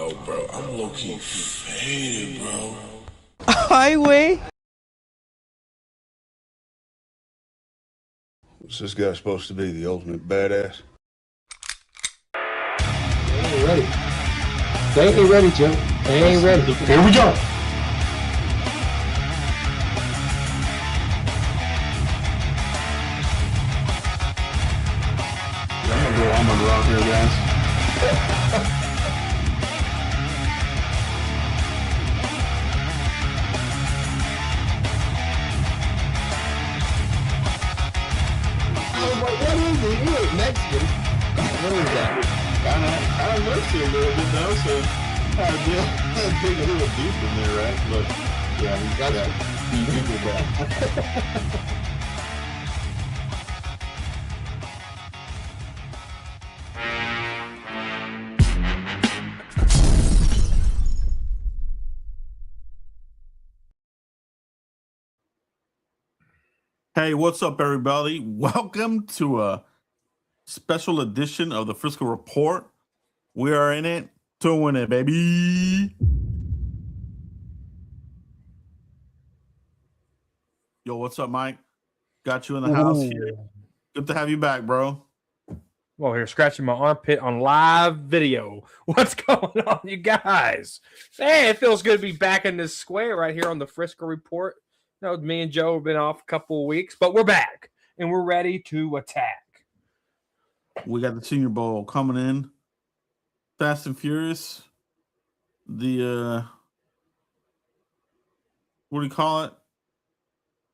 Yo, bro, I'm low-key faded, bro. Highway. What's this guy supposed to be, the ultimate badass? They ain't ready. They ain't ready, Joe. They ain't ready. Here we go. I'm gonna go out here, guys. What is it? You ain't Mexican. What is that? Kind of looks it a little bit though, so I dig a little deep in there, right? But yeah, he's got that. He did that. Hey, what's up, everybody? Welcome to a special edition of the Frisco Report. We are in it to win it, baby. Yo, what's up, Mike? Got you in the house here. Good to have you back, bro. Well, here, scratching my armpit on live video. What's going on, you guys? Hey, it feels good to be back in this square right here on the Frisco Report. You know, me and Joe have been off a couple of weeks, but we're back and we're ready to attack. We got the Senior Bowl coming in. Fast and Furious. The what do you call it?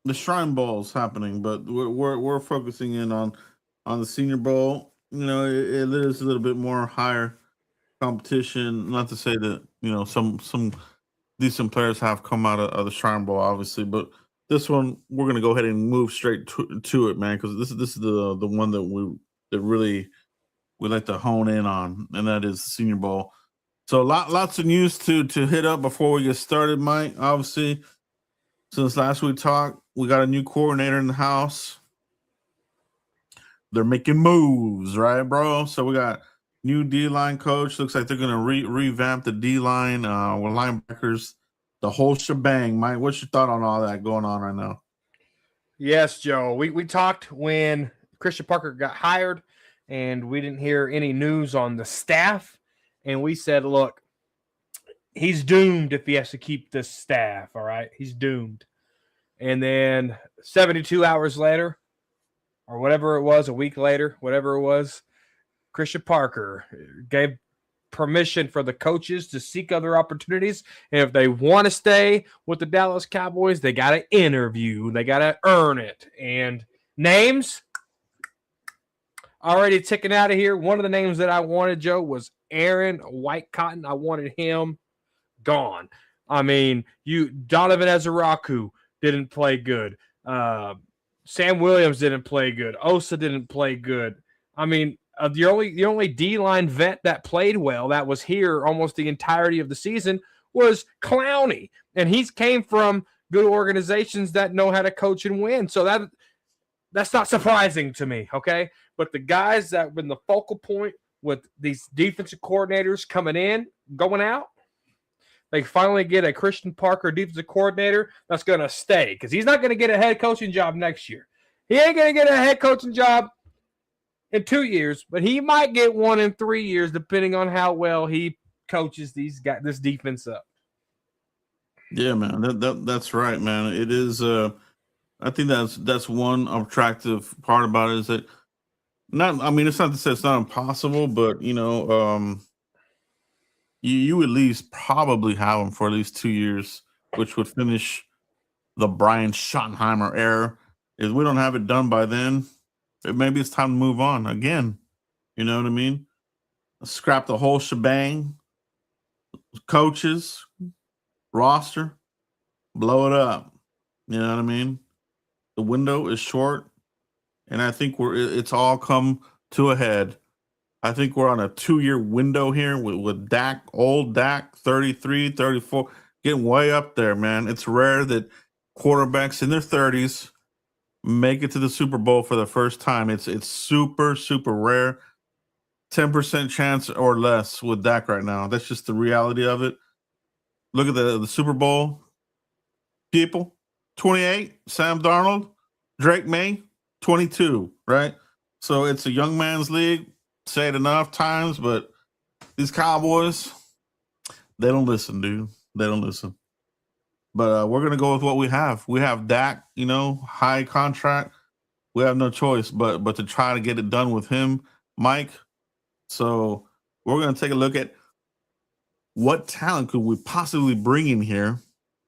The Shrine Bowl's happening, but we're focusing in on the Senior Bowl. You know, it is a little bit more higher competition. Not to say that, you know, some decent players have come out of the Shrine Bowl, obviously, but this one we're gonna go ahead and move straight to it, man, because this is the one that we like to hone in on, and that is the Senior Bowl. So lots of news to hit up before we get started, Mike. Obviously, since last we talked, we got a new coordinator in the house. They're making moves, right, bro? So we got new D-line coach. Looks like they're gonna revamp the D-line with linebackers, the whole shebang. Mike, what's your thought on all that going on right now? Yes, Joe. We talked when Christian Parker got hired, and we didn't hear any news on the staff. And we said, look, he's doomed if he has to keep this staff, all right? He's doomed. And then 72 hours later, or whatever it was, a week later, whatever it was, Christian Parker gave permission for the coaches to seek other opportunities. And if they want to stay with the Dallas Cowboys, they got to interview. They got to earn it. And names already ticking out of here. One of the names that I wanted, Joe, was Aaron White Cotton. I wanted him gone. I mean, Donovan Ezeraku didn't play good. Sam Williams didn't play good. Osa didn't play good. I mean, the only D-line vet that played well, that was here almost the entirety of the season, was Clowney. And he's came from good organizations that know how to coach and win. So that's not surprising to me, okay? But the guys that have been the focal point with these defensive coordinators coming in, going out, they finally get a Christian Parker defensive coordinator that's going to stay, because he's not going to get a head coaching job next year. He ain't going to get a head coaching job in 2 years, but he might get one in 3 years, depending on how well he coaches this defense up. Yeah, man, that's right, man. It is. I think that's one attractive part about it is that I mean, it's not to say it's not impossible, but you know, you at least probably have him for at least 2 years, which would finish the Brian Schottenheimer era. If we don't have it done by then, maybe it's time to move on again. You know what I mean? Scrap the whole shebang, coaches, roster, blow it up. You know what I mean? The window is short, and I think it's all come to a head. I think we're on a 2-year window here with Dak, old Dak, 33, 34, getting way up there, man. It's rare that quarterbacks in their 30s make it to the Super Bowl for the first time. It's super, super rare. 10% chance or less with Dak right now. That's just the reality of it. Look at the Super Bowl people. 28, Sam Darnold, Drake May, 22, right? So it's a young man's league. Say it enough times, but these Cowboys, they don't listen, dude. They don't listen. But we're going to go with what we have. We have Dak, high contract. We have no choice but to try to get it done with him, Mike. So we're going to take a look at what talent could we possibly bring in here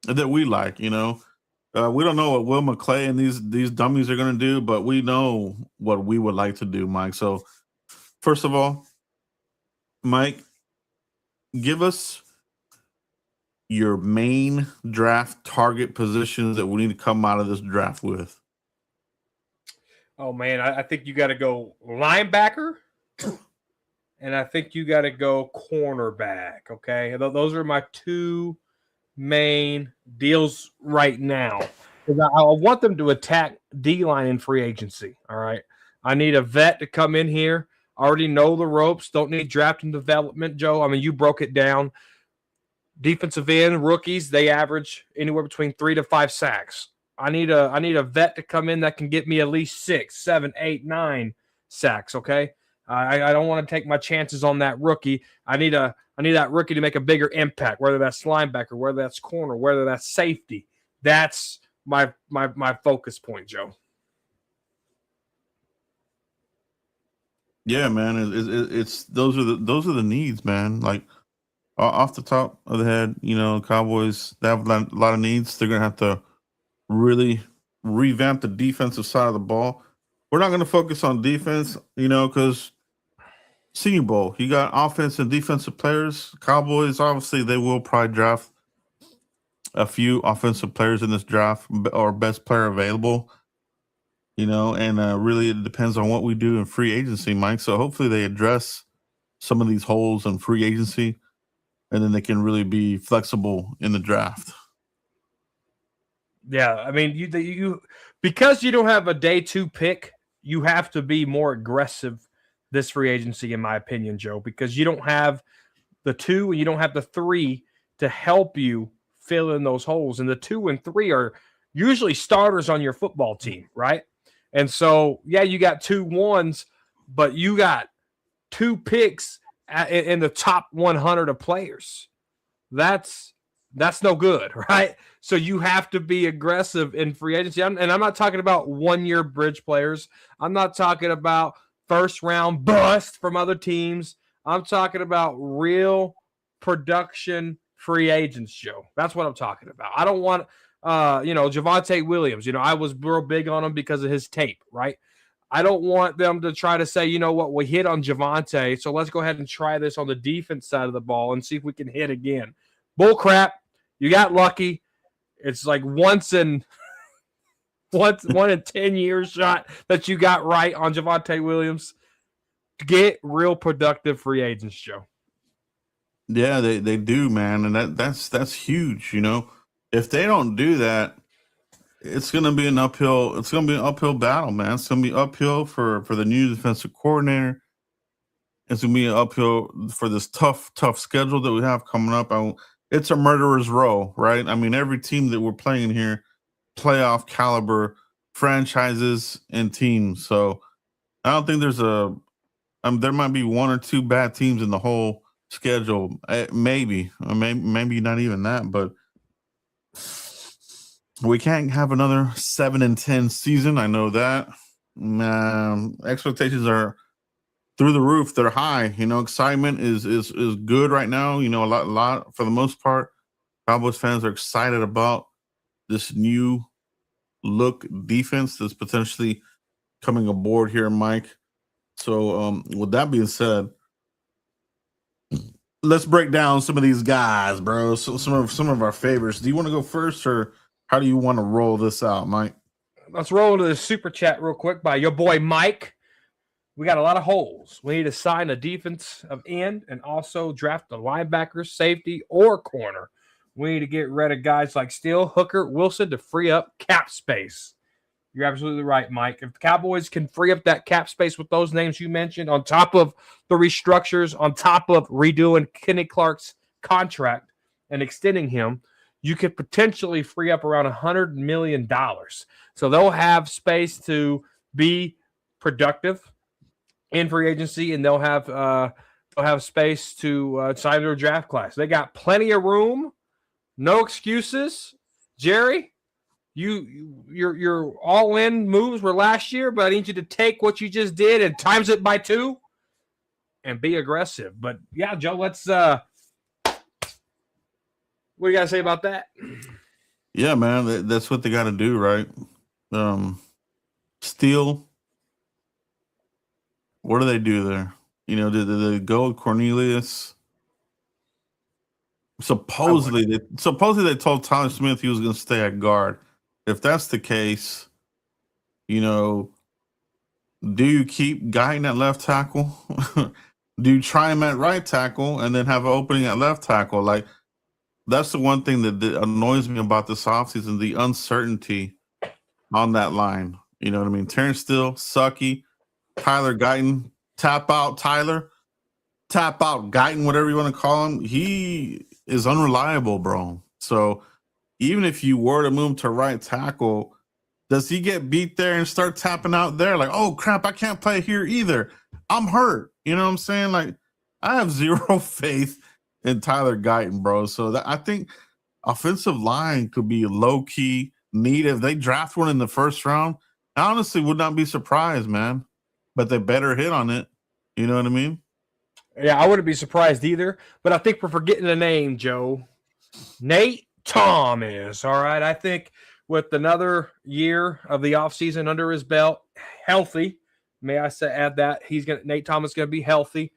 that we like, we don't know what Will McClay and these dummies are going to do, but we know what we would like to do, Mike. So first of all, Mike, give us your main draft target positions that we need to come out of this draft with. Oh, man, I think you got to go linebacker, and I think you got to go cornerback, okay? Those are my two main deals right now. I want them to attack D-line in free agency, all right? I need a vet to come in here. I already know the ropes. Don't need draft and development, Joe. I mean, you broke it down. Defensive end rookies, they average anywhere between 3 to 5 sacks. I need a vet to come in that can get me at least 6, 7, 8, 9 sacks. Okay, I don't want to take my chances on that rookie. I need that rookie to make a bigger impact, whether that's linebacker, whether that's corner, whether that's safety. That's my focus point, Joe. Yeah, man, it's those are the needs, man. Like off the top of the head, Cowboys, they have a lot of needs. They're gonna have to really revamp the defensive side of the ball. We're not gonna focus on defense, because Senior Bowl, you got offense and defensive players. Cowboys, obviously, they will probably draft a few offensive players in this draft or best player available. And really it depends on what we do in free agency, Mike. So hopefully they address some of these holes in free agency, and then they can really be flexible in the draft. Yeah, I mean, you because you don't have a day 2 pick, you have to be more aggressive this free agency, in my opinion, Joe, because you don't have the 2 and you don't have the 3 to help you fill in those holes. And the 2 and 3 are usually starters on your football team, right? And so, yeah, you got 2 1s, but you got 2 picks in the top 100 of players. That's no good, right? So you have to be aggressive in free agency. And I'm not talking about 1-year bridge players. I'm not talking about first-round bust from other teams. I'm talking about real production free agents, Joe. That's what I'm talking about. I don't want, Javonte Williams. I was real big on him because of his tape, right? I don't want them to try to say, we hit on Javonte, so let's go ahead and try this on the defense side of the ball and see if we can hit again. Bull crap. You got lucky. It's like one in 10 years shot that you got right on Javonte Williams. Get real productive free agents, Joe. Yeah, they do, man, and that's huge. If they don't do that, it's gonna be an uphill. It's gonna be an uphill battle, man. It's gonna be uphill for the new defensive coordinator. It's gonna be an uphill for this tough schedule that we have coming up. It's a murderer's row, right? I mean, every team that we're playing here, playoff caliber franchises and teams. So I don't think there's there might be 1 or 2 bad teams in the whole schedule, maybe not even that, but we can't have another 7-10 season. I know that. Expectations are through the roof. They're high. Excitement is good right now. A lot for the most part. Cowboys fans are excited about this new look defense that's potentially coming aboard here, Mike. So, with that being said, let's break down some of these guys, bro. So some of our favorites. Do you want to go first, or how do you want to roll this out, Mike? Let's roll into the super chat real quick by your boy Mike. We got a lot of holes. We need to sign a defensive end and also draft a linebacker, safety, or corner. We need to get rid of guys like Steele, Hooker, Wilson to free up cap space. You're absolutely right, Mike. If the Cowboys can free up that cap space with those names you mentioned, on top of the restructures, on top of redoing Kenny Clark's contract and extending him, you could potentially free up around $100 million. So they'll have space to be productive in free agency, and they'll have space to sign their draft class. They got plenty of room, no excuses. Jerry, your all-in moves were last year, but I need you to take what you just did and times it by 2 and be aggressive. But yeah, Joe, let's what do you got to say about that? Yeah, man, that's what they got to do, right? Steal. What do they do there? You know, did they go with Cornelius? Supposedly they told Tyler Smith he was going to stay at guard. If that's the case, you know, do you keep Guyton at left tackle? Do you try him at right tackle and then have an opening at left tackle? Like, that's the one thing that annoys me about this offseason, the uncertainty on that line. You know what I mean? Terrence Steele, Sucky, Tyler Guyton, tap out Tyler, tap out Guyton, whatever you want to call him. He is unreliable, bro. So even if you were to move to right tackle, does he get beat there and start tapping out there? Like, oh, crap, I can't play here either. I'm hurt. You know what I'm saying? Like, I have zero faith in Tyler Guyton, bro. So I think offensive line could be low-key need. If they draft one in the first round, I honestly would not be surprised, man. But they better hit on it. You know what I mean? Yeah, I wouldn't be surprised either. But I think we're forgetting the name, Joe. Nate Thomas. All right. I think with another year of the offseason under his belt, healthy. May I say add that Nate Thomas is gonna be healthy.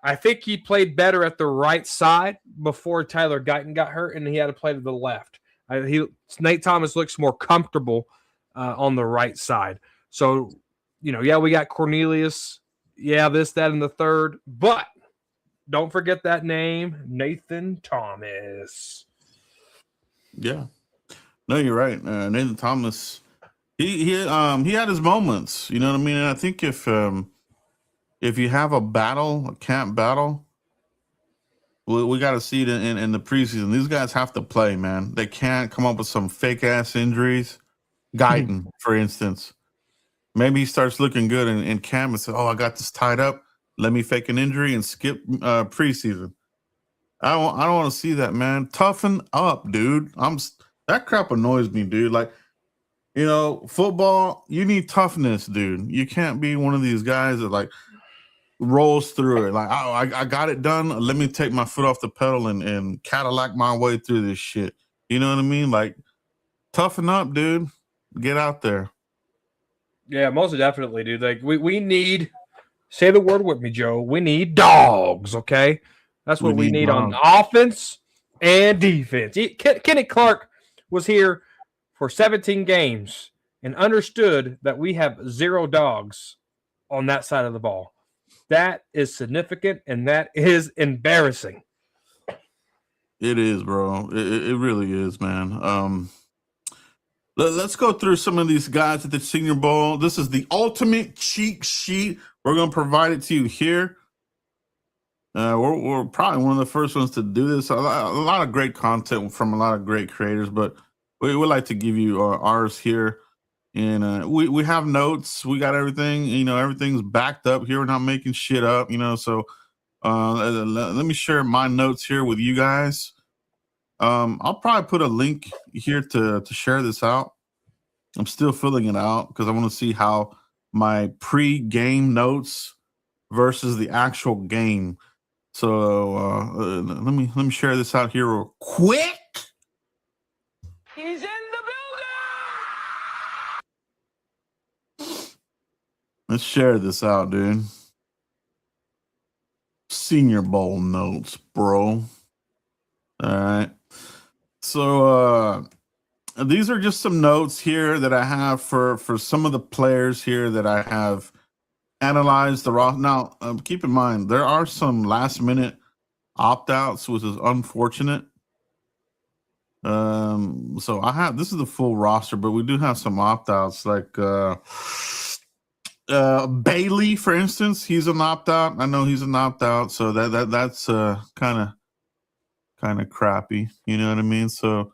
I think he played better at the right side before Tyler Guyton got hurt, and he had to play to the left. Nate Thomas looks more comfortable on the right side. So, you know, yeah, we got Cornelius. Yeah, this, that, and the third. But don't forget that name, Nathan Thomas. Yeah. No, you're right. Nathan Thomas, he had his moments. You know what I mean? And I think if you have a camp battle, we got to see it in the preseason. These guys have to play, man. They can't come up with some fake-ass injuries. Guyton, for instance. Maybe he starts looking good in camp and says, oh, I got this tied up. Let me fake an injury and skip preseason. I don't want to see that, man. Toughen up, dude. That crap annoys me, dude. Like, you know, football, you need toughness, dude. You can't be one of these guys that, like, rolls through it. Like, oh, I got it done. Let me take my foot off the pedal and Cadillac my way through this shit. You know what I mean? Like, toughen up, dude. Get out there. Yeah, most definitely, dude. Like, we need, say the word with me, Joe. We need dogs, okay? That's what we need on offense and defense. Kenny Clark was here for 17 games and understood that we have 0 dogs on that side of the ball. That is significant, and that is embarrassing. It is, bro. It really is, man. Let's go through some of these guys at the Senior Bowl. This is the ultimate cheat sheet. We're going to provide it to you here. We're probably one of the first ones to do this. A lot of great content from a lot of great creators, but we would like to give you ours here. And we have notes. We got everything. You know, everything's backed up here. We're not making shit up, you know. So let me share my notes here with you guys. I'll probably put a link here to share this out. I'm still filling it out because I want to see how my pre-game notes versus the actual game. So let me share this out here real quick. He's in the building. Let's share this out, dude. Senior Bowl notes, bro. All right. So these are just some notes here that I have for some of the players here that I have analyzed the roster. Now, keep in mind, there are some last-minute opt-outs, which is unfortunate. So this is the full roster, but we do have some opt-outs like Bailey, for instance. He's an opt-out. I know he's an opt-out, so that's kind of crappy. You know what I mean? So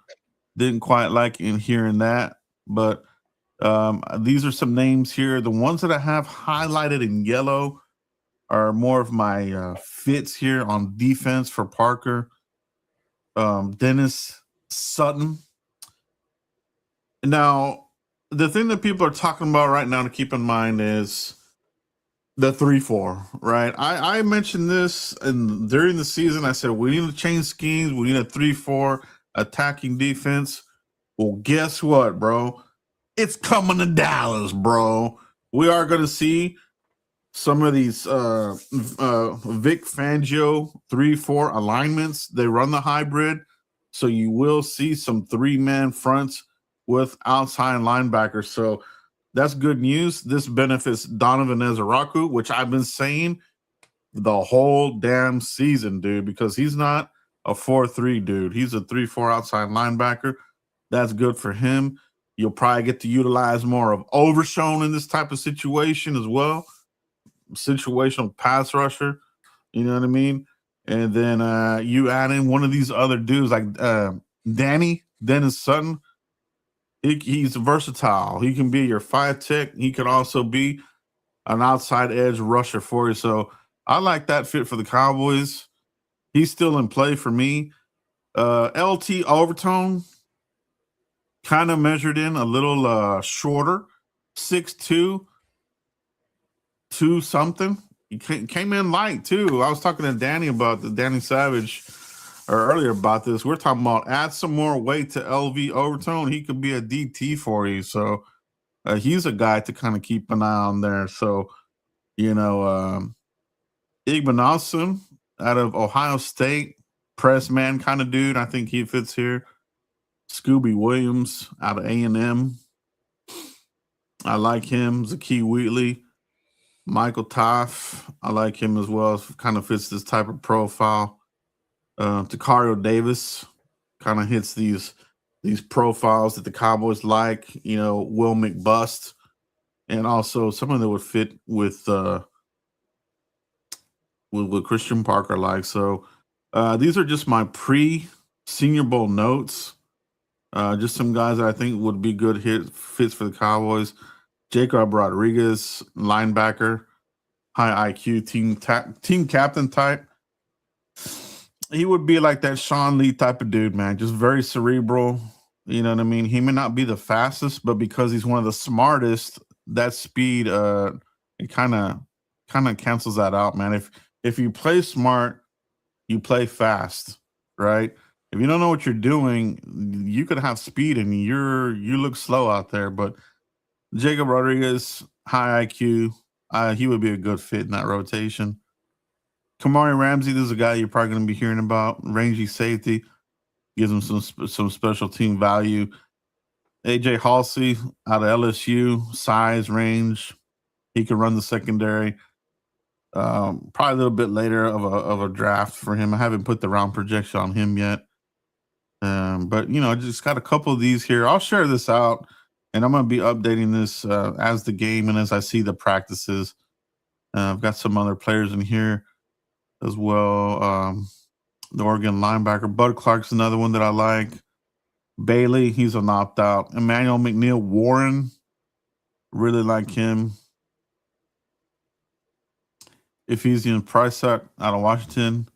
didn't quite like in hearing that, but these are some names here. The ones that I have highlighted in yellow are more of my fits here on defense for Parker. Dennis Sutton. Now, the thing that people are talking about right now to keep in mind is the 3-4, right? I mentioned this during the season. I said, we need to change schemes. We need a 3-4 attacking defense. Well, guess what, bro? It's coming to Dallas, bro. We are going to see some of these Vic Fangio 3-4 alignments. They run the hybrid, so you will see some 3-man fronts with outside linebackers. So that's good news. This benefits Donovan Ezeraku, which I've been saying the whole damn season, dude, because he's not a 4-3 dude. He's a 3-4 outside linebacker. That's good for him. You'll probably get to utilize more of Overshown in this type of situation as well. Situational pass rusher, you know what I mean? And then you add in one of these other dudes like Dennis Sutton. He's versatile. He can be your 5-tech. He could also be an outside edge rusher for you. So I like that fit for the Cowboys. He's still in play for me. LT Overtone, kind of measured in a little shorter, 6'2", 2 something. He came in light too. I was talking to Danny Savage earlier about this. We're talking about add some more weight to LV Overtone. He could be a DT for you. So he's a guy to kind of keep an eye on there. So, Igbenogson out of Ohio State, press man kind of dude. I think he fits here. Scooby Williams out of A&M. I like him. Zakee Wheatley. Michael Toff. I like him as well. Kind of fits this type of profile. Takario Davis kind of hits these profiles that the Cowboys like. Will McBust. And also someone that would fit with Christian Parker like. So these are just my pre-Senior Bowl notes. Just some guys that I think would be good fits for the Cowboys. Jacob Rodriguez, linebacker, high IQ, team captain type. He would be like that Sean Lee type of dude, man. Just very cerebral. You know what I mean? He may not be the fastest, but because he's one of the smartest, that speed it kind of cancels that out, man. If you play smart, you play fast, right? If you don't know what you're doing, you could have speed and you look slow out there. But Jacob Rodriguez, high IQ, he would be a good fit in that rotation. Kamari Ramsey, this is a guy you're probably going to be hearing about. Rangy safety, gives him some special team value. AJ Halsey out of LSU, size, range. He can run the secondary. Probably a little bit later of a draft for him. I haven't put the round projection on him yet. But just got a couple of these here. I'll share this out, and I'm going to be updating this as the game and as I see the practices. I've got some other players in here as well. The Oregon linebacker, Bud Clark's another one that I like. Bailey, he's an opt-out. Emmanuel McNeil Warren, really like him. Ephesian Prysock out of Washington.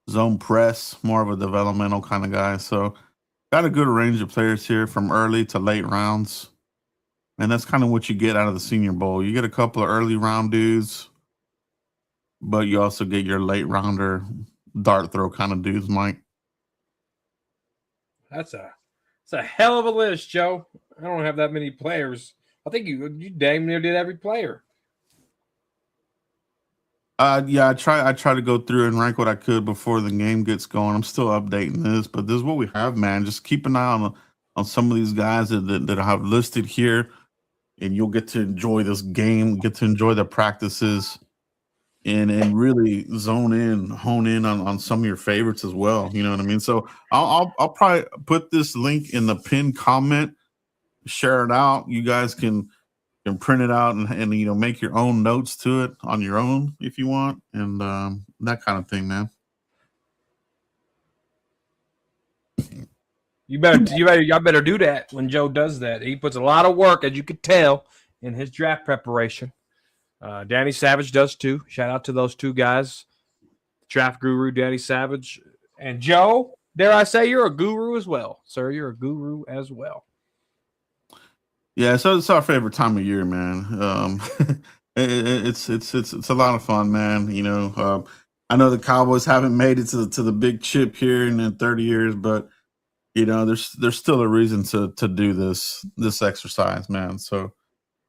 Zone press, more of a developmental kind of guy. So got a good range of players here from early to late rounds. And that's kind of what you get out of the Senior Bowl. You get a couple of early round dudes, but you also get your late rounder dart throw kind of dudes, Mike. It's a hell of a list, Joe. I don't have that many players. I think you damn near did every player. Yeah, I try to go through and rank what I could before the game gets going. I'm still updating this, but this is what we have, man. Just keep an eye on some of these guys that I have listed here, and you'll get to enjoy this game, get to enjoy the practices, and really hone in on some of your favorites as well. You know what I mean? So I'll probably put this link in the pinned comment, share it out. You guys can print it out and you know, make your own notes to it on your own if you want, and that kind of thing, man. Y'all better do that when Joe does that. He puts a lot of work, as you could tell, in his draft preparation. Danny Savage does too. Shout out to those two guys, draft guru Danny Savage and Joe. Dare I say you're a guru as well, sir? You're a guru as well. Yeah, so it's our favorite time of year, man. It's a lot of fun, man. You know, I know the Cowboys haven't made it to the big chip here in 30 years, but you know, there's still a reason to do this exercise, man. So it's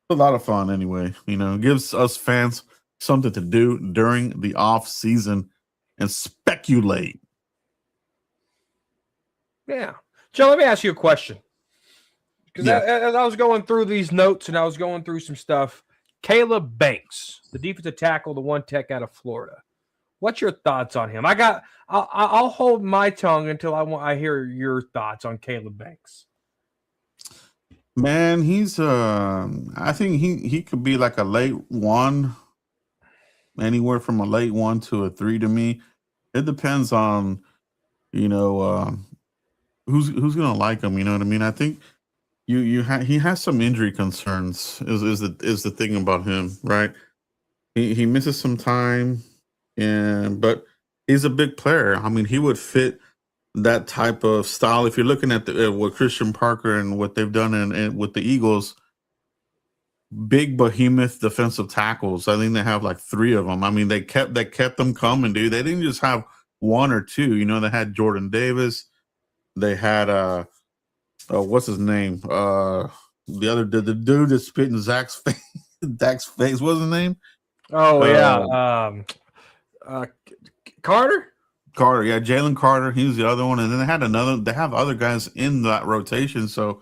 a lot of fun anyway. You know, it gives us fans something to do during the off season and speculate. Yeah, Joe, let me ask you a question. Because as I was going through these notes and I was going through some stuff, Caleb Banks, the defensive tackle, the one tech out of Florida. What's your thoughts on him? I'll hold my tongue until I hear your thoughts on Caleb Banks. Man, he's I think he could be like a late 1, anywhere from a late 1 to a 3 to me. It depends on, you know, who's gonna like him. You know what I mean? I think he has some injury concerns. Is the thing about him, right? He misses some time, but he's a big player. I mean, he would fit that type of style. If you're looking at what Christian Parker and what they've done and with the Eagles, big behemoth defensive tackles. I think they have like 3 of them. I mean, they kept them coming, dude. They didn't just have 1 or 2. You know, they had Jordan Davis. They had what's his name? The dude that's spitting Dak's face. What's his name? Oh yeah, Carter. Carter, yeah, Jalen Carter. He was the other one, and then they have other guys in that rotation. So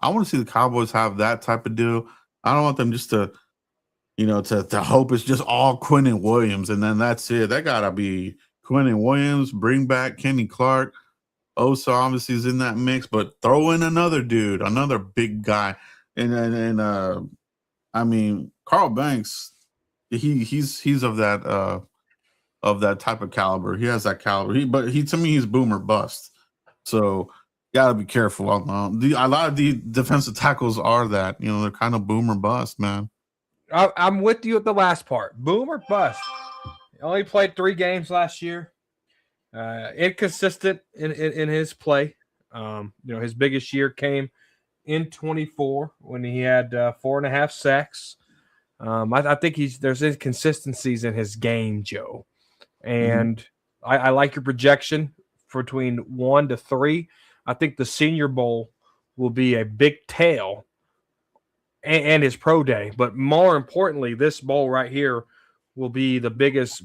I want to see the Cowboys have that type of deal. I don't want them just to, you know, to hope it's just all Quinnen Williams, and then that's it. That gotta be Quinnen Williams. Bring back Kenny Clark. Osa obviously is in that mix, but throw in another dude, another big guy, and I mean, Carl Banks, he's of that type of caliber. He has that caliber. But to me, he's boomer bust. So gotta be careful. A lot of the defensive tackles are that. You know, they're kind of boomer bust, man. I'm with you at the last part. Boomer bust. He only played 3 games last year. Inconsistent in his play. You know, his biggest year came in 24 when he had 4.5 sacks. I think there's inconsistencies in his game, Joe. And I like your projection for between 1 to 3. I think the Senior Bowl will be a big tell and his pro day. But more importantly, this bowl right here will be the biggest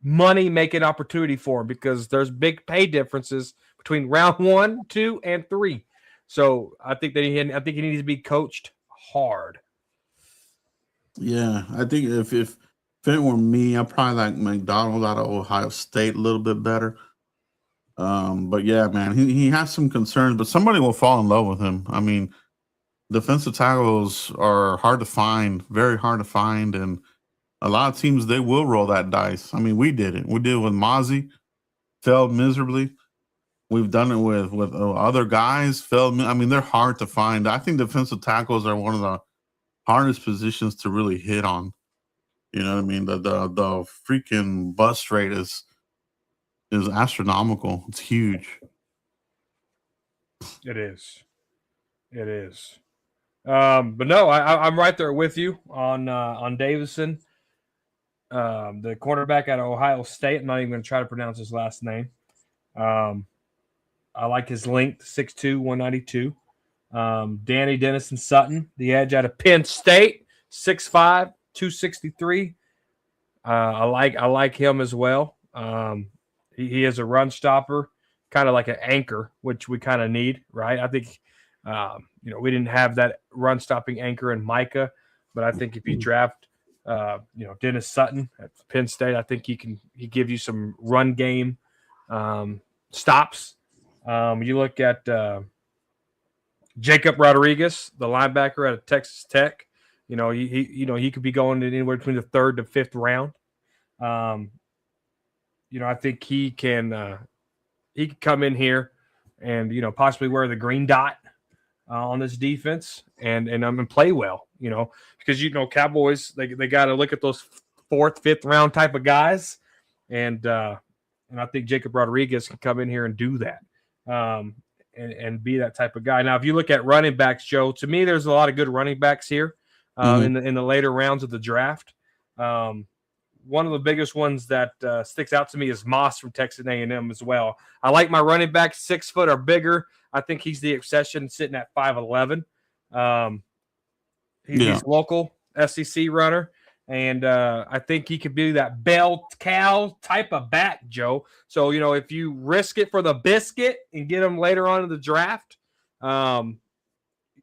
money-making opportunity for him because there's big pay differences between round 1, 2, and 3. So I think he needs to be coached hard. Yeah, I think if it were me, I'd probably like McDonald out of Ohio State a little bit better. But yeah, man, he has some concerns, but somebody will fall in love with him. I mean, defensive tackles are hard to find, very hard to find, and a lot of teams, they will roll that dice. I mean, we did it. We did it with Mozzie, failed miserably. We've done it with other guys, failed. I mean, they're hard to find. I think defensive tackles are one of the hardest positions to really hit on. You know what I mean? The freaking bust rate is astronomical. It's huge. It is. But no, I'm right there with you on Davison. The cornerback out of Ohio State. I'm not even going to try to pronounce his last name. I like his length, 6'2", 192. Danny Dennison Sutton, the edge out of Penn State, 6'5", 263. I like him as well. He is a run stopper, kind of like an anchor, which we kind of need, right? I think we didn't have that run stopping anchor in Micah, but I think if you draft Dennis Sutton at Penn State. I think he give you some run game stops. You look at Jacob Rodriguez, the linebacker out of Texas Tech. He could be going in anywhere between the 3rd to 5th round. I think he can come in here and possibly wear the green dot on this defense and play well. Because Cowboys they got to look at those 4th, 5th round type of guys, and I think Jacob Rodriguez can come in here and do that. And be that type of guy. Now, if you look at running backs, Joe, to me, there's a lot of good running backs here in the later rounds of the draft. One of the biggest ones that sticks out to me is Moss from Texas A&M as well. I like my running back 6 foot or bigger. I think he's the exception, sitting at 5'11". He's local SEC runner. And I think he could be that bell cow type of back, Joe. So, if you risk it for the biscuit and get him later on in the draft,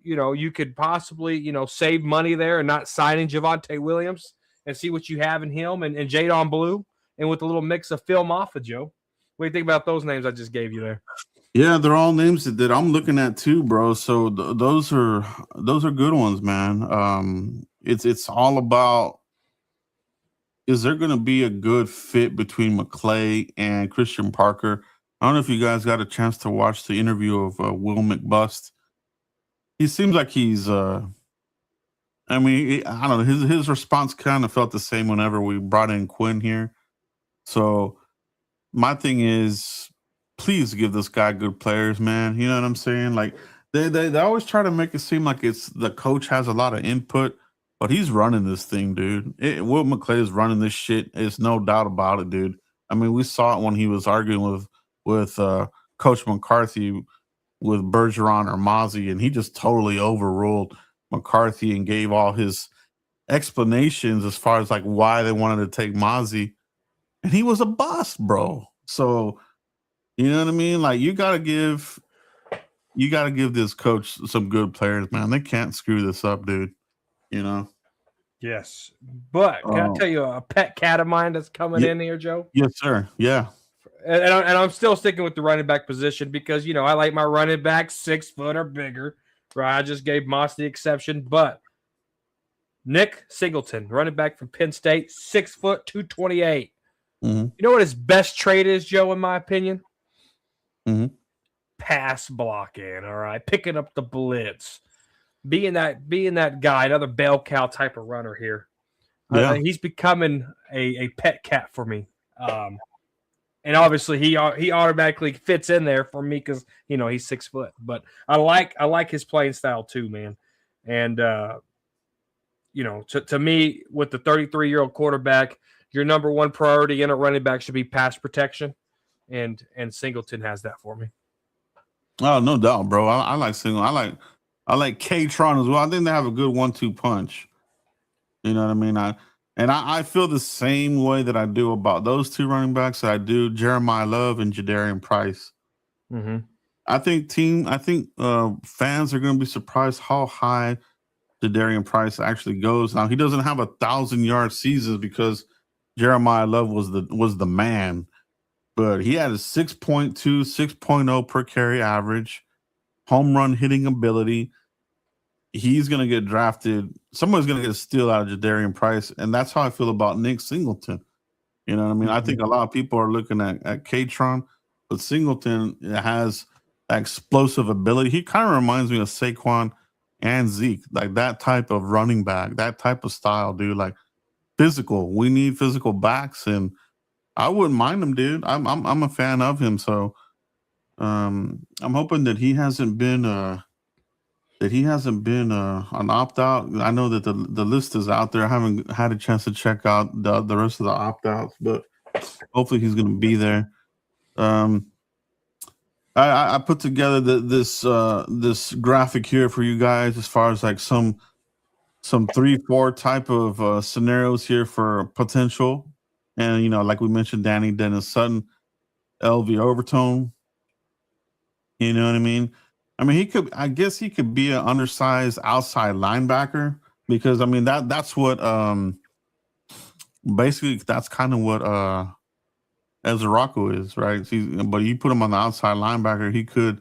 you could possibly, save money there and not signing Javonte Williams and see what you have in him and Jadon Blue and with a little mix of Phil Moffitt, Joe. What do you think about those names I just gave you there? Yeah, they're all names that I'm looking at too, bro. So those are good ones, man. It's all about, is there going to be a good fit between McClay and Christian Parker? I don't know if you guys got a chance to watch the interview of Will McBust. He seems like he's, I don't know. His response kind of felt the same whenever we brought in Quinn here. So my thing is, please give this guy good players, man. You know what I'm saying? Like they always try to make it seem like it's the coach has a lot of input. But he's running this thing, dude. Will McClay is running this shit. There's no doubt about it, dude. I mean, we saw it when he was arguing with Coach McCarthy with Bergeron or Mozzie, and he just totally overruled McCarthy and gave all his explanations as far as like why they wanted to take Mozzie, and he was a bust, bro. So you know what I mean? Like you gotta give this coach some good players, man. They can't screw this up, dude. Yes, but can I tell you a pet cat of mine that's coming in here, Joe? Yes, sir. Yeah, and I'm still sticking with the running back position because I like my running back 6 foot or bigger. Right, I just gave Moss the exception, but Nick Singleton, running back from Penn State, 6 foot 228. Mm-hmm. You know what his best trait is, Joe? In my opinion, pass blocking. All right, picking up the blitz. Being that guy, another bell cow type of runner here. He's becoming a pet cat for me. And obviously he automatically fits in there for me because he's 6 foot. But I like his playing style too, man. And to me, with the 33-year-old quarterback, your number one priority in a running back should be pass protection, and Singleton has that for me. Oh, no doubt, bro. I like Singleton. I like K-Tron as well. I think they have a good 1-2 punch. You know what I mean? I feel the same way that I do about those two running backs that I do Jeremiah Love and Jadarian Price. Mm-hmm. I think fans are going to be surprised how high Jadarian Price actually goes. Now, he doesn't have 1,000-yard seasons because Jeremiah Love was the man, but he had a 6.2, 6.0 per carry average, home run hitting ability. He's going to get drafted. Someone's going to get a steal out of Jadarian Price, and that's how I feel about Nick Singleton. You know what I mean? Mm-hmm. I think a lot of people are looking at K-Tron, but Singleton has explosive ability. He kind of reminds me of Saquon and Zeke, like that type of running back, that type of style, dude. Like physical. We need physical backs, and I wouldn't mind him, dude. I'm a fan of him, so I'm hoping that he hasn't been an opt-out. I know that the list is out there. I haven't had a chance to check out the rest of the opt-outs, but hopefully he's going to be there. I put together this graphic here for you guys as far as like some 3-4 type of scenarios here for potential. And, like we mentioned, Danny Dennis Sutton, LV Overtone. You know what I mean? I guess he could be an undersized outside linebacker because, that's what basically that's kind of what Ezraku is, right? But you put him on the outside linebacker, he could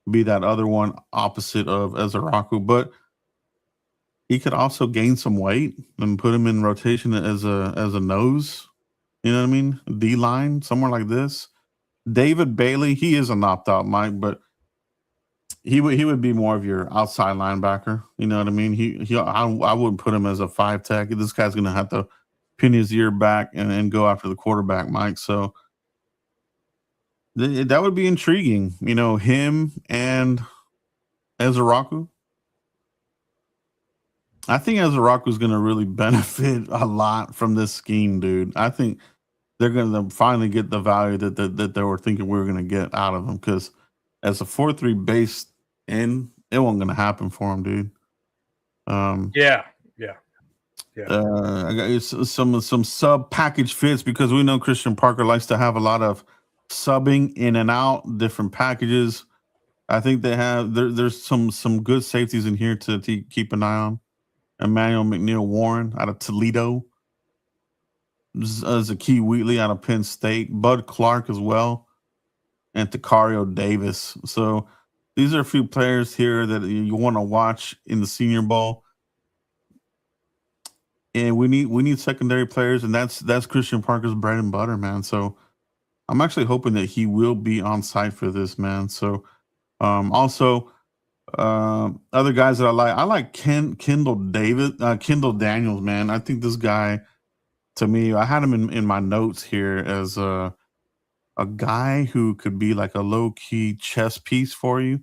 be that other one opposite of Ezraku, but he could also gain some weight and put him in rotation as a nose. You know what I mean? D line, somewhere like this. David Bailey, he is an opt-out, Mike, but he would be more of your outside linebacker. You know what I mean? I wouldn't put him as a 5 tech. This guy's gonna have to pin his ear back and go after the quarterback, Mike. So that would be intriguing. You know, him and Ezraku. I think Ezraku is going to really benefit a lot from this scheme, dude. I think they're going to finally get the value that they were thinking we were going to get out of him, because as a 4-3 base end, it wasn't going to happen for him, dude. Yeah. I got some sub package fits, because we know Christian Parker likes to have a lot of subbing in and out, different packages. I think they have there's some good safeties in here to keep an eye on. Emmanuel McNeil Warren out of Toledo. Zakee Wheatley out of Penn State. Bud Clark as well. And Takario Davis. So these are a few players here that you want to watch in the Senior Bowl. And we need secondary players, and that's Christian Parker's bread and butter, man. So I'm actually hoping that he will be on site for this, man. So also other guys that I like Kendall Daniels, man. I think this guy, to me, I had him in my notes here as a guy who could be like a low-key chess piece for you.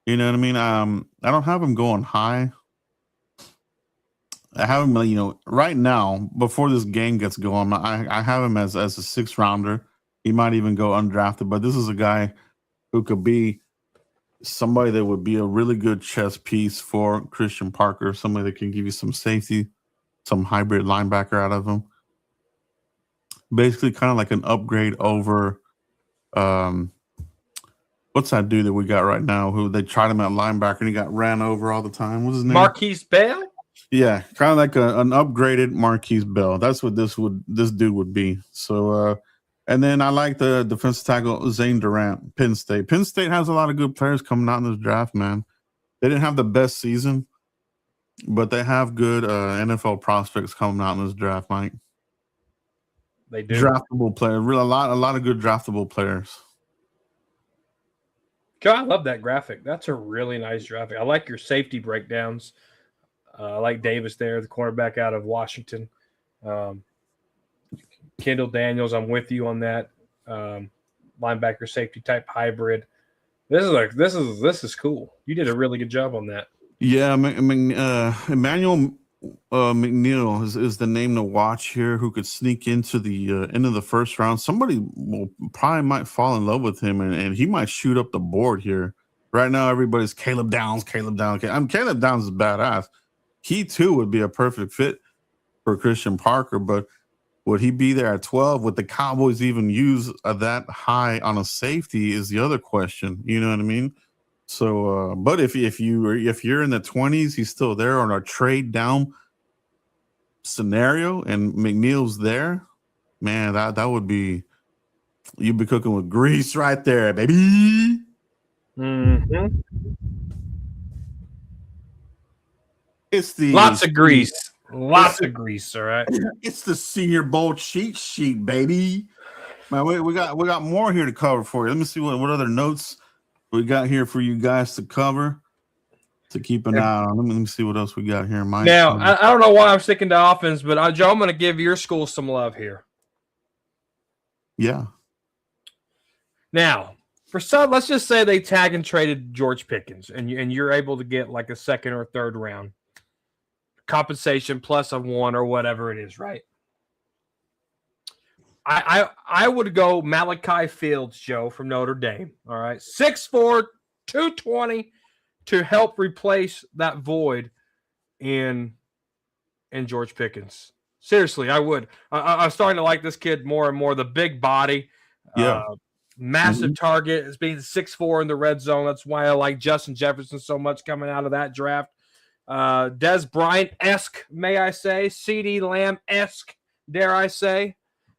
You know what I mean? I don't have him going high. I have him, right now, before this game gets going, I have him as a 6th rounder. He might even go undrafted, but this is a guy who could be somebody that would be a really good chess piece for Christian Parker, somebody that can give you some safety, some hybrid linebacker out of him. Basically kind of like an upgrade over what's that dude that we got right now who they tried him at linebacker and he got ran over all the time? What's his name? Marquise Bell? Yeah, kind of like an upgraded Marquise Bell. That's what this dude would be. So and then I like the defensive tackle Zane Durant, Penn State. Penn State has a lot of good players coming out in this draft, man. They didn't have the best season, but they have good NFL prospects coming out in this draft, Mike. They do. Draftable players, a lot of good draftable players. God, I love that graphic. That's a really nice graphic. I like your safety breakdowns. I like Davis there, the cornerback out of Washington. Kendall Daniels, I'm with you on that. Linebacker safety type hybrid. This is cool. You did a really good job on that. Yeah, Emmanuel McNeil is the name to watch here, who could sneak into the end of the first round. Somebody probably might fall in love with him, and he might shoot up the board here. Right now, everybody's Caleb Downs. Caleb Downs is badass. He too would be a perfect fit for Christian Parker, but would he be there at 12? Would the Cowboys even use that high on a safety is the other question. You know what I mean? So, but if you're in the 20s, he's still there on a trade down scenario, and McNeil's there, man, that would be, you'd be cooking with grease right there, baby. Mm-hmm. It's the lots of grease. Lots of grease, all right. It's the Senior Bowl cheat sheet, baby. Man, we got more here to cover for you. Let me see what other notes we got here for you guys to cover, to keep an eye on. Let me see what else we got here, Mike. Now, I don't know why I'm sticking to offense, but Joe, I'm going to give your school some love here. Yeah. Now, for some, let's just say they tag and traded George Pickens, and you're able to get like a 2nd or 3rd round compensation plus a 1 or whatever it is, right? I would go Malachi Fields, Joe, from Notre Dame. All right, 6'4", 220 to help replace that void in George Pickens. Seriously, I would. I'm starting to like this kid more and more. The big body, massive target, as being 6'4" in the red zone. That's why I like Justin Jefferson so much coming out of that draft. Des Bryant-esque, may I say, CeeDee Lamb-esque dare I say.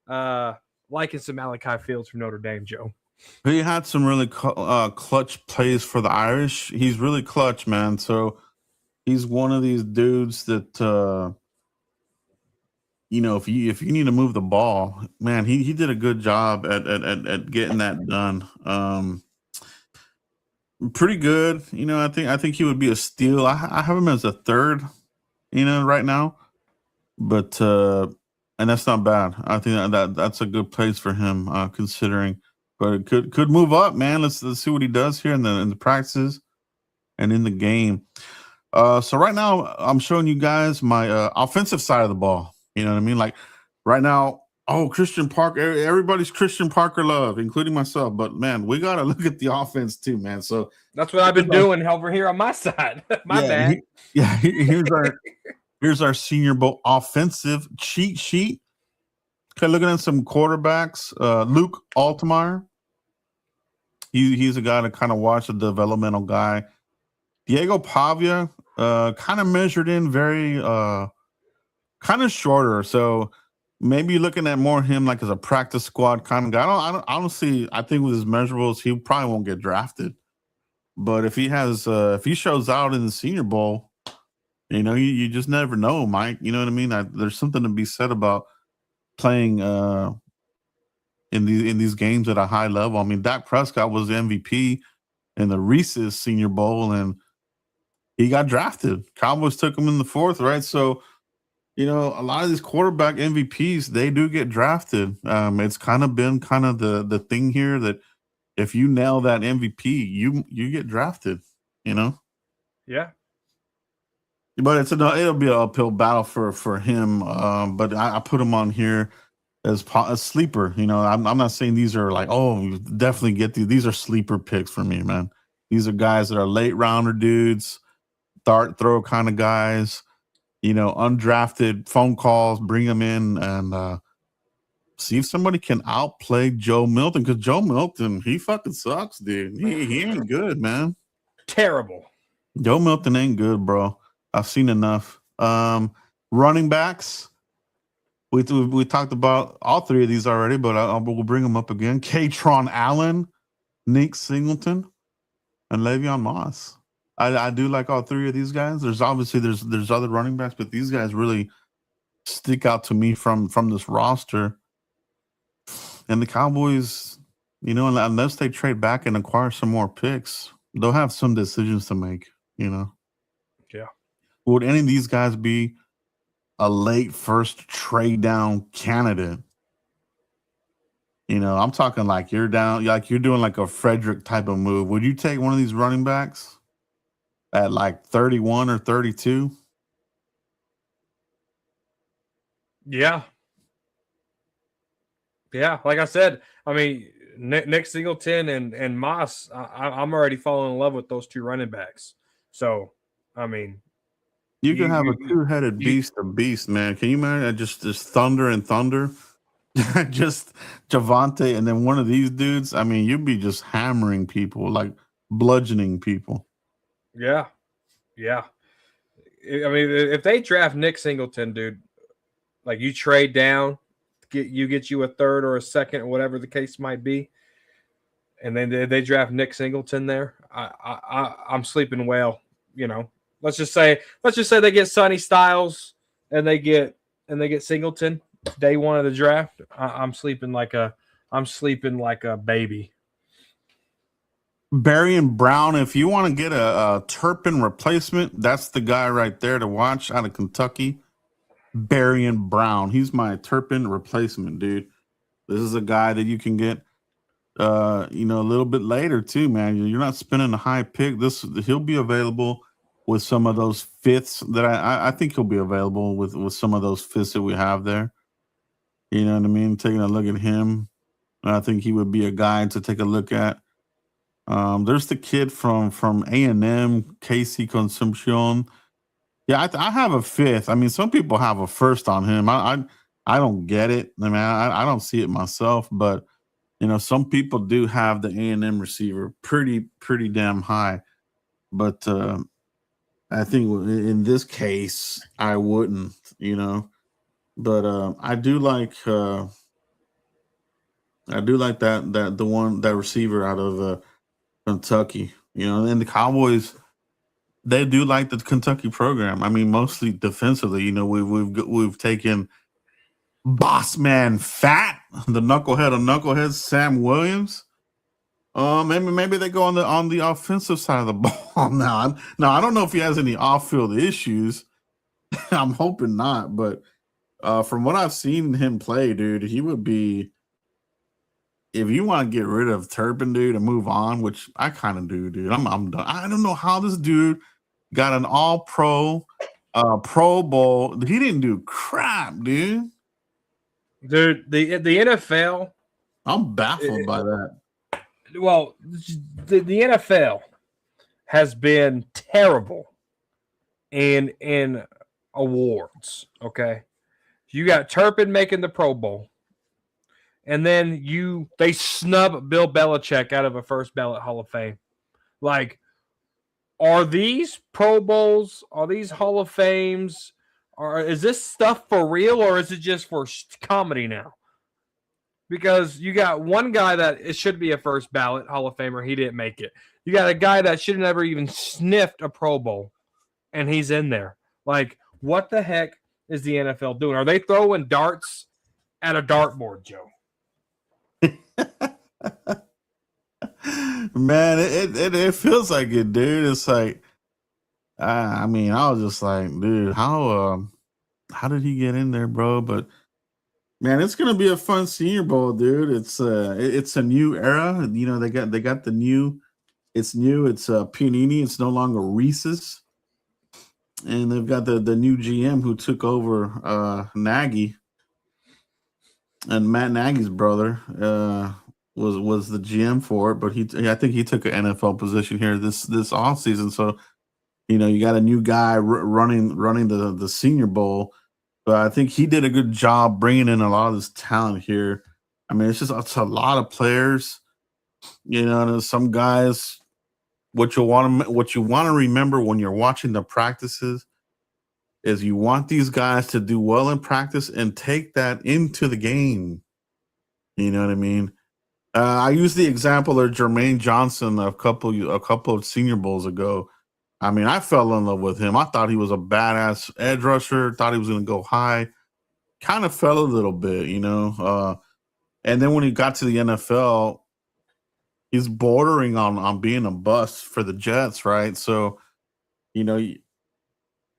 Liking some Malachi Fields from Notre Dame, Joe. He had some really clutch plays for the Irish. He's really clutch, man. So he's one of these dudes that if you need to move the ball, man, he did a good job at getting that done. Pretty good. I think he would be a steal. I have him as a third, right now. But and that's not bad. I think that's a good place for him, considering. But it could move up, man. Let's see what he does here in the practices and in the game. So right now I'm showing you guys my offensive side of the ball. You know what I mean? Like right now, Christian Parker. Everybody's Christian Parker love, including myself. But man, we gotta look at the offense too, man. So that's what I've been doing over here on my side. Bad. Here's our Senior Bowl offensive cheat sheet. Okay, looking at some quarterbacks. Luke Altmaier. He's a guy to kind of watch, a developmental guy. Diego Pavia, kind of measured in very kind of shorter. So maybe looking at more him like as a practice squad kind of guy. I don't see. I think with his measurables, he probably won't get drafted. But if he shows out in the Senior Bowl, you just never know, Mike. You know what I mean? There's something to be said about playing in these games at a high level. I mean, Dak Prescott was the MVP in the Reese's Senior Bowl, and he got drafted. Cowboys took him in the 4th, right? So, a lot of these quarterback MVPs, they do get drafted. It's kind of been the thing here that if you nail that MVP, you get drafted. Yeah. But it'll be an uphill battle for him. But I put him on here as a sleeper. I'm not saying these are like, you definitely get these. These are sleeper picks for me, man. These are guys that are late rounder dudes, dart throw kind of guys. Undrafted phone calls, bring them in and see if somebody can outplay Joe Milton, because Joe Milton, he fucking sucks, dude. He ain't good, Terrible. Joe Milton ain't good, bro. I've seen enough. Running backs. We talked about all 3 of these already, but we'll bring them up again. Katron Allen, Nick Singleton, and Le'Veon Moss. I do like all 3 of these guys. There's other running backs, but these guys really stick out to me from this roster. And the Cowboys, unless they trade back and acquire some more picks, they'll have some decisions to make. Yeah. Would any of these guys be a late first trade down candidate? I'm talking like you're down, like you're doing like a Frederick type of move. Would you take one of these running backs at like 31 or 32? Yeah. Yeah, like I said, I mean, Nick Singleton and Moss, I'm already falling in love with those 2 running backs. So, I mean, you can have a 2-headed beast of beast, man. Can you imagine just thunder and thunder? Just Javante and then one of these dudes. I mean, you'd be just hammering people, like bludgeoning people. Yeah. I mean, if they draft Nick Singleton, dude, like you trade down, get you a 3rd or a 2nd or whatever the case might be, and then they draft Nick Singleton there, I'm sleeping well. Let's just say they get Sonny Styles and they get Singleton day 1 of the draft. I'm sleeping like a baby. Barian Brown, if you want to get a Turpin replacement, that's the guy right there to watch out of Kentucky. Barian Brown, he's my Turpin replacement, dude. This is a guy that you can get, a little bit later too, man. You're not spending a high pick. He'll be available with some of those 5ths that I think he'll be available with some of those 5ths that we have there. You know what I mean? Taking a look at him, I think he would be a guy to take a look at. There's the kid from A&M, Casey Consumpcion. Yeah, I have a 5th. I mean, some people have a 1st on him. I don't get it. I mean, I don't see it myself, but some people do have the A&M receiver pretty damn high. But I think in this case, I wouldn't. But I do like that receiver out of Kentucky. You know, and the Cowboys, they do like the Kentucky program. I mean, mostly defensively. You know, we've taken Boss Man Fat, the knucklehead of knuckleheads, Sam Williams. Maybe they go on the offensive side of the ball now. I don't know if he has any off-field issues. I'm hoping not, but from what I've seen him play, dude, he would be. If you want to get rid of Turpin, dude, and move on, which I kind of do, dude. I'm done. I don't know how this dude got an All-Pro, Pro Bowl. He didn't do crap, dude. Dude, the NFL. I'm baffled by that. Well, the NFL has been terrible in awards. Okay, you got Turpin making the Pro Bowl. And then they snub Bill Belichick out of a first ballot Hall of Fame. Like, are these Pro Bowls, are these Hall of Fames, is this stuff for real or is it just for comedy now? Because you got one guy that it should be a first ballot Hall of Famer, he didn't make it. You got a guy that should have never even sniffed a Pro Bowl, and he's in there. Like, what the heck is the NFL doing? Are they throwing darts at a dartboard, Joe? Man, it feels like it, dude. It's like, I mean, I was just like, dude, how did he get in there, bro? But man, it's gonna be a fun Senior Bowl, dude. It's a new era. You know, they got the new. It's new. It's Panini. It's no longer Reese's, and they've got the new GM who took over Nagy. And Matt Nagy's brother was the GM for it, but I think he took an NFL position here this offseason. So, you know, you got a new guy running the Senior Bowl, but I think he did a good job bringing in a lot of this talent here. I mean, it's a lot of players. You know, there's some guys. What you want to remember when you're watching the practices is you want these guys to do well in practice and take that into the game. You know what I mean? I used the example of Jermaine Johnson a couple of Senior Bowls ago. I mean, I fell in love with him. I thought he was a badass edge rusher. Thought he was going to go high. Kind of fell a little bit, you know. And then when he got to the NFL, he's bordering on being a bust for the Jets, right? So, you know, he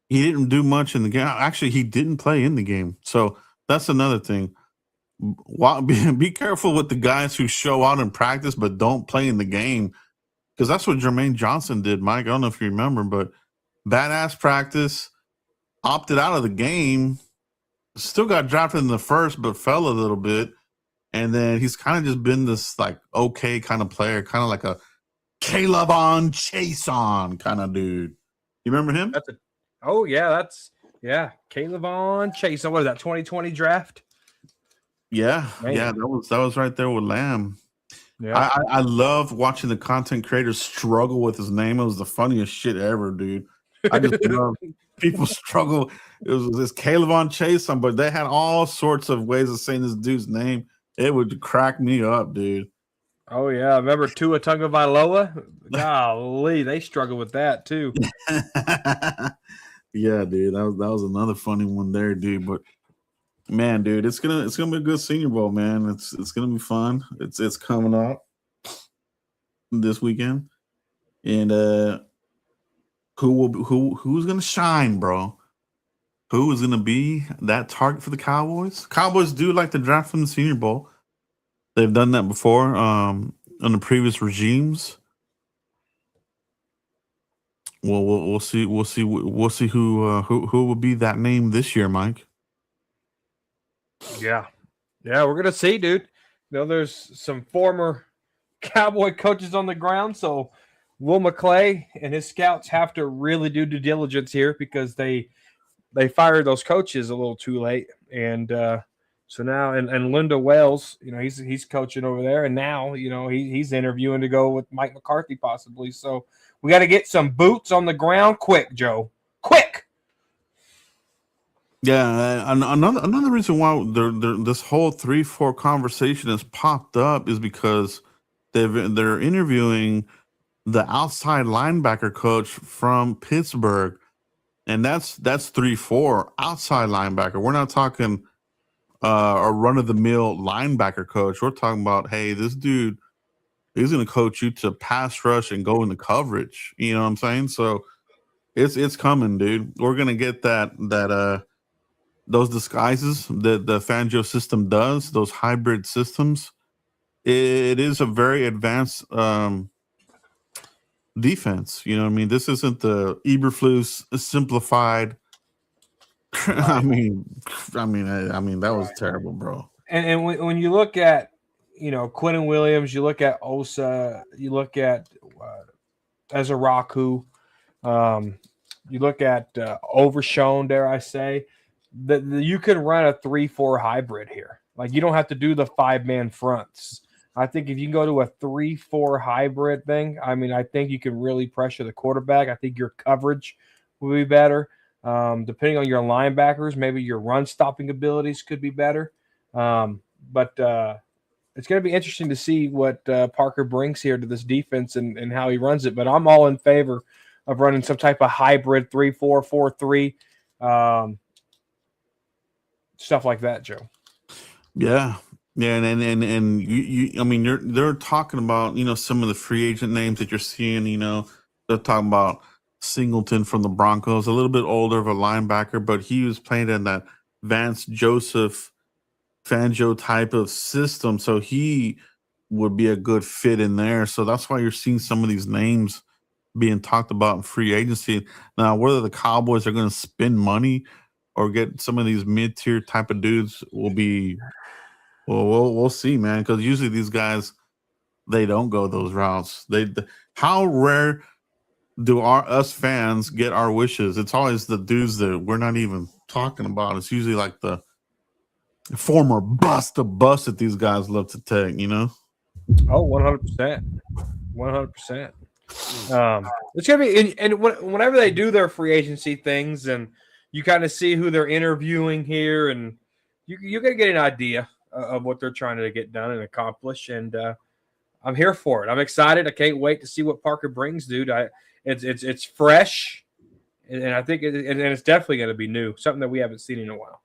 didn't do much in the game. Actually, he didn't play in the game. So that's another thing. Be careful with the guys who show out in practice but don't play in the game, because that's what Jermaine Johnson did, Mike. I don't know if you remember, but badass practice, opted out of the game, still got drafted in the first but fell a little bit. And then he's kind of just been this like okay kind of player, kind of like a Caleb on Chase on kind of dude. You remember him? Caleb on Chase. What is that, 2020 draft? Yeah, Man. Yeah, that was right there with Lamb. Yeah, I love watching the content creators struggle with his name. It was the funniest shit ever, dude. I just love people struggle. It was this Caleb on Chase, but they had all sorts of ways of saying this dude's name. It would crack me up, dude. Oh yeah, remember Tua Tagovailoa? Golly, they struggle with that too. Yeah, dude, that was another funny one there, dude. But man, dude, it's gonna be a good Senior Bowl, man. It's gonna be fun. It's coming up this weekend, and who's gonna shine, bro? Who is gonna be that target for the Cowboys? Cowboys do like to draft from the Senior Bowl. They've done that before on the previous regimes. Well, we'll see who will be that name this year, Mike. Yeah, we're gonna see, dude. You know, there's some former Cowboy coaches on the ground, so Will McClay and his scouts have to really do due diligence here because they fired those coaches a little too late, and so now and Linda Wells, you know, he's coaching over there, and now you know he's interviewing to go with Mike McCarthy possibly. So we got to get some boots on the ground quick, Joe. Quick. Yeah, another reason why this whole 3-4 conversation has popped up is because they're interviewing the outside linebacker coach from Pittsburgh, and that's 3-4 outside linebacker. We're not talking a run of the mill linebacker coach. We're talking about, hey, this dude is going to coach you to pass rush and go into coverage. You know what I'm saying? So it's coming, dude. We're gonna get that those disguises that the Fangio system does, those hybrid systems. It is a very advanced defense. You know what I mean? This isn't the Eberflus simplified. I mean, that was terrible, bro. And when you look at, Quentin Williams, you look at Osa, you look at Ezaraku, you look at Overshown, dare I say, that you can run a 3-4 hybrid here. Like, you don't have to do the 5-man fronts. I think if you go to a 3-4 hybrid thing, I think you can really pressure the quarterback. I think your coverage will be better. Depending on your linebackers, maybe your run stopping abilities could be better. But it's going to be interesting to see what Parker brings here to this defense and how he runs it. But I'm all in favor of running some type of hybrid 3-4, 4-3, stuff like that, Joe. Yeah. Yeah, and they're talking about, some of the free agent names that you're seeing. They're talking about Singleton from the Broncos, a little bit older of a linebacker, but he was playing in that Vance Joseph Fangio type of system, so he would be a good fit in there. So that's why you're seeing some of these names being talked about in free agency. Now, whether the Cowboys are going to spend money or get some of these mid-tier type of dudes will be, well, we'll see, man, because usually these guys, they don't go those routes. How rare do us fans get our wishes? It's always the dudes that we're not even talking about. It's usually like the former bust that these guys love to take, Oh, 100%. 100%. It's going to be, and whenever they do their free agency things and you kind of see who they're interviewing here, and you're going to get an idea of what they're trying to get done and accomplish. And I'm here for it. I'm excited. I can't wait to see what Parker brings, dude. It's fresh, and I think it's definitely going to be new, something that we haven't seen in a while.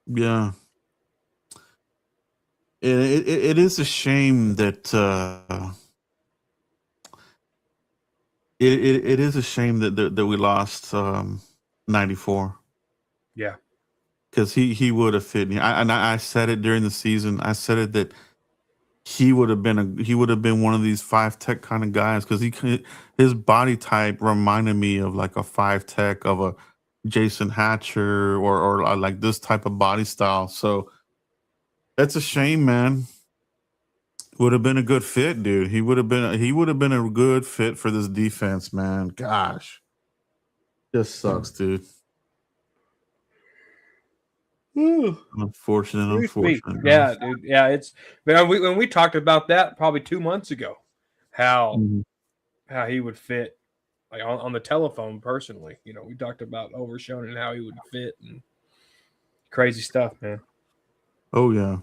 Yeah. It is a shame that it is a shame that we lost 94. Yeah, because he would have fit. I said it during the season. I said it that he would have been one of these 5-tech kind of guys, because his body type reminded me of like a 5-tech of a Jason Hatcher or like this type of body style. So that's a shame, man. Would have been a good fit, dude. He would have been a good fit for this defense, man. Gosh, just sucks, dude. Unfortunate. Yeah, dude. Yeah, it's when we talked about that probably 2 months ago, how he would fit, like on the telephone personally. We talked about Overshown and how he would fit, and crazy stuff, man. Oh yeah.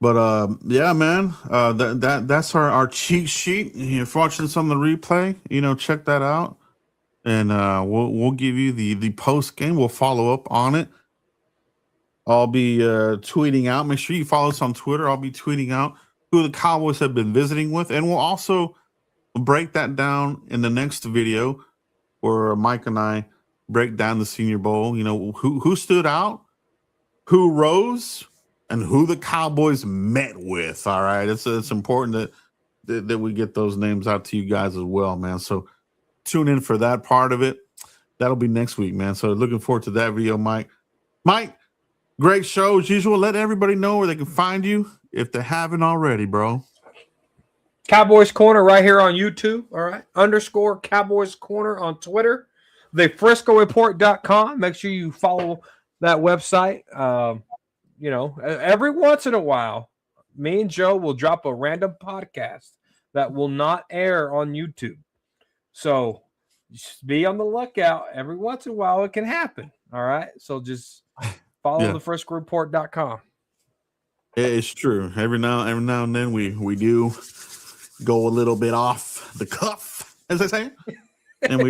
But yeah, man. That's our cheat sheet. If you're watching this on the replay, check that out, and we'll give you the post game. We'll follow up on it. I'll be tweeting out. Make sure you follow us on Twitter. I'll be tweeting out who the Cowboys have been visiting with, and we'll also break that down in the next video where Mike and I break down the Senior Bowl. Who stood out, who rose, and who the Cowboys met with. All right, it's important that we get those names out to you guys as well, man. So tune in for that part of it. That'll be next week, man. So looking forward to that video, Mike. Mike, great show as usual. Let everybody know where they can find you if they haven't already, bro. Cowboys Corner right here on YouTube. All right. _ Cowboys Corner on Twitter. TheFriscoReport.com. Make sure you follow that website. Every once in a while, me and Joe will drop a random podcast that will not air on YouTube. So just be on the lookout. Every once in a while, it can happen. All right. So just follow Yeah. thefriskreport.com. It's true. Every now and then we do go a little bit off the cuff, as they say. And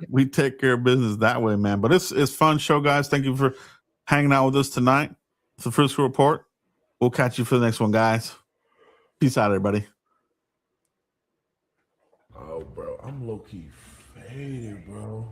we take care of business that way, man. But it's fun show, guys. Thank you for hanging out with us tonight. It's the Frisco Report. We'll catch you for the next one, guys. Peace out, everybody. Oh, bro, I'm low key faded, bro.